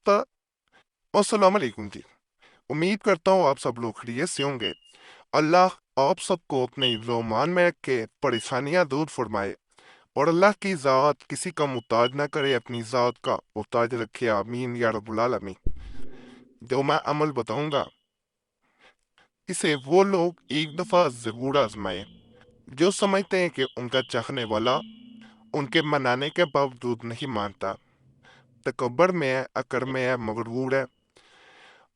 तो अस्सलाम वालेकुम जी। उम्मीद करता हूँ आप सब लोग खैरियत से होंगे। अल्लाह आप सबको अपने ईमान में रख के परेशानियां दूर फरमाए और अल्लाह की ज़ात किसी का मुताज ना करे, अपनी ज़ात का मुताज रखे। आमीन या रब्बुल आलमीन। जो मैं अमल बताऊंगा इसे वो लोग एक दफ़ा ज़रूर आजमाएं जो समझते हैं कि उनका चाहने वाला उनके मनाने के बावजूद नहीं मानता, तकब्बर में है, अकड़ में है, मगरूर है,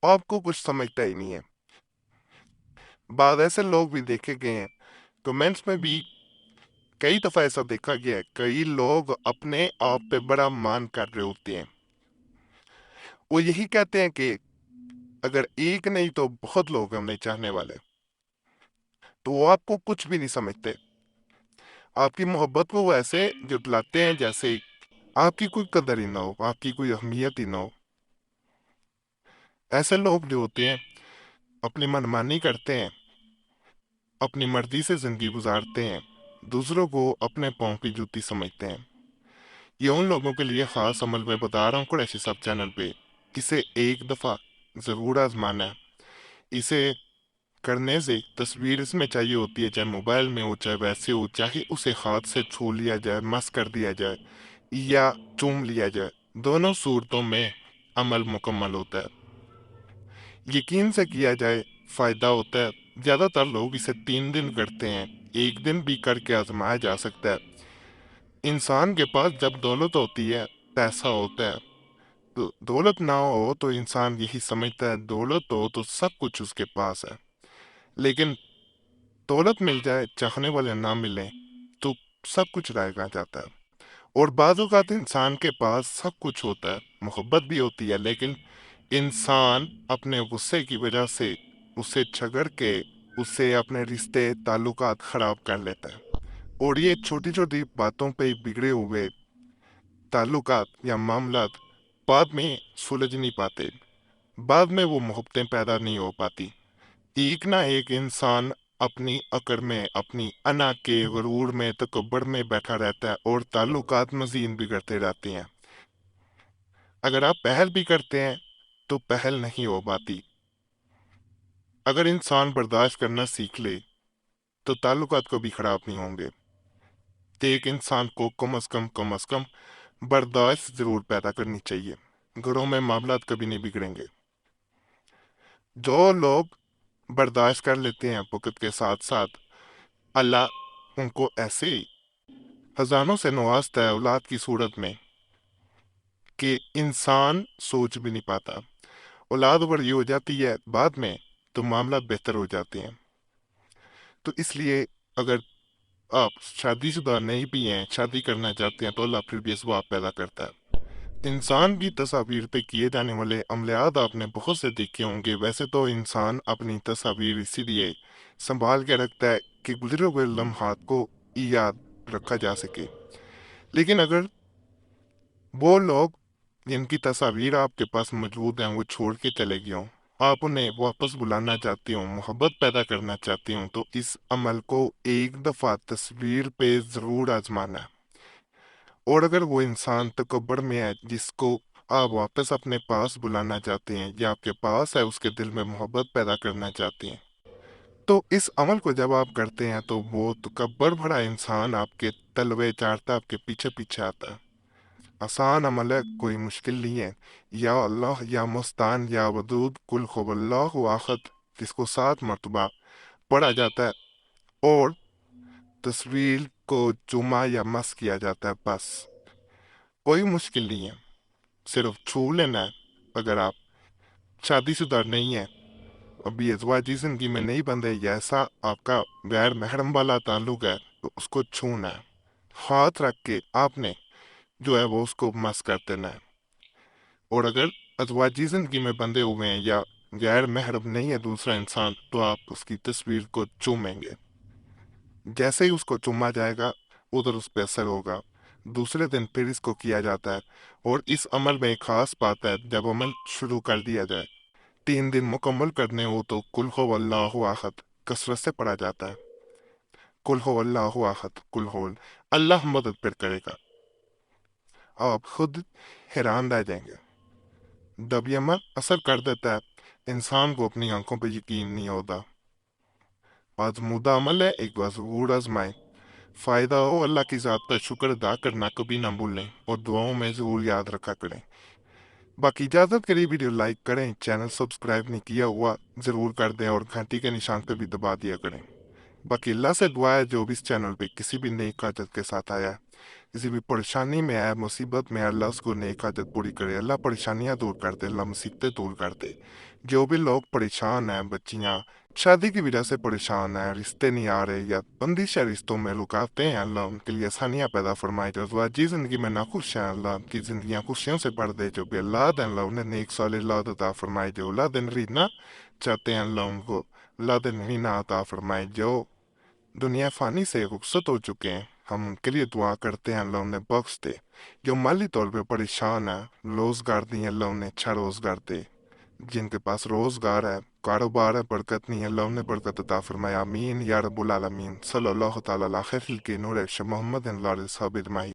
आपको कुछ समझता ही नहीं है। बाद ऐसे लोग भी देखे गए हैं, कमेंट्स में भी कई दफ़ा ऐसा देखा गया है, कई लोग अपने आप पे बड़ा मान कर रहे होते हैं। वो यही कहते हैं कि अगर एक नहीं तो बहुत लोग हमने चाहने वाले, तो वो आपको कुछ भी नहीं समझते। आपकी मोहब्बत को वो ऐसे जुटलाते हैं जैसे आपकी कोई कदर ही ना हो, आपकी कोई अहमियत ही ना हो। ऐसे लोग जो होते हैं अपनी मनमानी करते हैं, अपनी मर्जी से जिंदगी गुजारते हैं, दूसरों को अपने पाँव की जूती समझते हैं। ये उन लोगों के लिए खास अमल में बता रहा हूँ कुरैशी सब चैनल पे। इसे एक दफ़ा ज़रूर आजमाना है। इसे करने से तस्वीर इसमें चाहिए होती है, चाहे मोबाइल में हो चाहे वैसे हो, चाहे उसे हाथ से छू लिया जाए, मस कर दिया जाए या चूम लिया जाए, दोनों सूरतों में अमल मुकम्मल होता है। यकीन से किया जाए फ़ायदा होता है। ज़्यादातर लोग इसे 3 दिन करते हैं, एक दिन भी करके आजमाया जा सकता है। इंसान के पास जब दौलत होती है, पैसा होता है, तो दौलत ना हो तो इंसान यही समझता है दौलत हो तो सब कुछ उसके पास है। लेकिन दौलत मिल जाए, चाहने वाले ना मिले, तो सब कुछ रह जाता है। और बाज़ औक़ात इंसान के पास सब कुछ होता है, मोहब्बत भी होती है, लेकिन इंसान अपने गुस्से की वजह से उसे झगड़ के उससे अपने रिश्ते ताल्लुकात ख़राब कर लेता है। और ये छोटी छोटी बातों पे बिगड़े हुए ताल्लुकात या मामलात बाद में सुलझ नहीं पाते, बाद में वो मोहब्बतें पैदा नहीं हो पाती। एक ना एक इंसान अपनी अकड़ में, अपनी अना के गुरूर में, तकब्बुर में बैठा रहता है और ताल्लुकात मज़ीद बिगड़ते रहते हैं। अगर आप पहल भी करते हैं तो पहल नहीं हो पाती। अगर इंसान बर्दाश्त करना सीख ले तो ताल्लुकात कभी ख़राब नहीं होंगे। तो एक इंसान को कम अज़ कम बर्दाश्त ज़रूर पैदा करनी चाहिए, घरों में मामलात कभी नहीं बिगड़ेंगे। जो लोग बर्दाश्त कर लेते हैं वक़्त के साथ साथ, अल्लाह उनको ऐसे खजानों से नवाजता है औलाद की सूरत में कि इंसान सोच भी नहीं पाता। औलाद बड़ी हो जाती है बाद में तो मामला बेहतर हो जाते हैं। तो इसलिए अगर आप शादीशुदा नहीं भी हैं, शादी करना चाहते हैं, तो अल्लाह फिर भी इसबाब पैदा करता है। इंसान की तस्वीर पे किए जाने वाले अमलियात आपने बहुत से देखे होंगे। वैसे तो इंसान अपनी तस्वीर इसीलिए संभाल के रखता है कि गुजरे हुए लम्हात को याद रखा जा सके। लेकिन अगर वो लोग जिनकी तस्वीर आपके पास मौजूद हैं वो छोड़ के चले गए हों, आप उन्हें वापस बुलाना चाहते हो, मोहब्बत पैदा करना चाहते हो, तो इस अमल को एक दफ़ा तस्वीर पे ज़रूर आजमाना है। और अगर वो इंसान तकब्बुर में है जिसको आप वापस अपने पास बुलाना चाहते हैं या आपके पास है, उसके दिल में मोहब्बत पैदा करना चाहते हैं, तो इस अमल को जब आप करते हैं तो वो तकब्बुर भरा इंसान आपके तलवे चाटता, आपके पीछे पीछे आता है। आसान अमल है, कोई मुश्किल नहीं है। या अल्लाह या मुस्तान या वदूद कुल हुवल्लाहु अहद, जिसको 7 मरतबा पढ़ा जाता है और तस्वीर को चूमा या मस किया जाता है, बस। कोई मुश्किल नहीं है, सिर्फ छू लेना है। अगर आप शादीशुदा नहीं है, अभी अज़वाजी जिंदगी में नहीं बंधे, या ऐसा आपका गैर महरम वाला ताल्लुक है, तो उसको छूना है। हाथ रख के आपने जो है वो उसको मस कर देना है। और अगर अज़वाजी जिंदगी में बंधे हुए हैं या गैर महरम नहीं है दूसरा इंसान, तो आप उसकी तस्वीर को चूमेंगे। जैसे ही उसको चूमा जाएगा उधर उस पर असर होगा। दूसरे दिन फिर इसको किया जाता है। और इस अमल में एक खास बात है, जब अमल शुरू कर दिया जाए 3 दिन मुकम्मल करने हो तो कुल हो अल्लाहु अहद कसरत से पढ़ा जाता है। कुल हो अल्लाहु अहद, कुल हो, अल्लाह मदद फिर करेगा। आप खुद हैरान रह जाएंगे। जब ये अमल असर कर देता है इंसान को अपनी आंखों पर यकीन नहीं होता। आजमूदा अमल है, एक बार जरूर आजमाएं। फायदा हो, अल्लाह की ज़ात का शुक्र अदा करना कभी ना भूलें और दुआओं में ज़रूर याद रखा करें। बाकी इजाज़त करिए, वीडियो लाइक करें, चैनल सब्सक्राइब नहीं किया हुआ ज़रूर कर दें और घंटी के निशान पर भी दबा दिया करें। बाकी अल्लाह से दुआ है जो भी इस चैनल पे किसी भी नेक हाजत के साथ आया है, किसी भी परेशानी में आया, मुसीबत में, अल्लाह उसको नेक हाजत पूरी करे, अल्लाह परेशानियां दूर कर दे, अल्लाह मुसीबतें दूर कर दे। जो भी लोग परेशान हैं, बच्चियां शादी की वजह से परेशान हैं, रिश्ते नहीं आ रहे या बंदिश है रिश्तों में, रुकावटें हैं, अल्लाह उनके लिए आसानियां पैदा फरमाए। जो जी ज़िंदगी में नाखुश हैं, अल्लाह उनकी ज़िंदगियां खुशियों से भर दे। जो भी औलाद हैं, अल्लाह उन्हें नेक साल औलाद अता फरमाए। जो औलाद रीना चाहते हैं, अल्लाह उनको औलाद रीना अता फरमाए। जो दुनिया फानी से रुखसत हो चुके हैं, हम उनके लिए दुआ करते हैं, अल्लाह उन्हें बख्श दे। जो माली तौर पे परेशान है, रोजगार नहीं, अल्लाह उन्हें अच्छा रोजगार दे। जिनके पास रोजगार है, कारोबार है, बरकत नहीं है, अल्लाह उन्हें बरकत अता फरमाए। आमीन या रब्बुल आलमीन। सल्लल्लाहु तआला अला खैरिल के नूर मोहम्मद साबिर माही।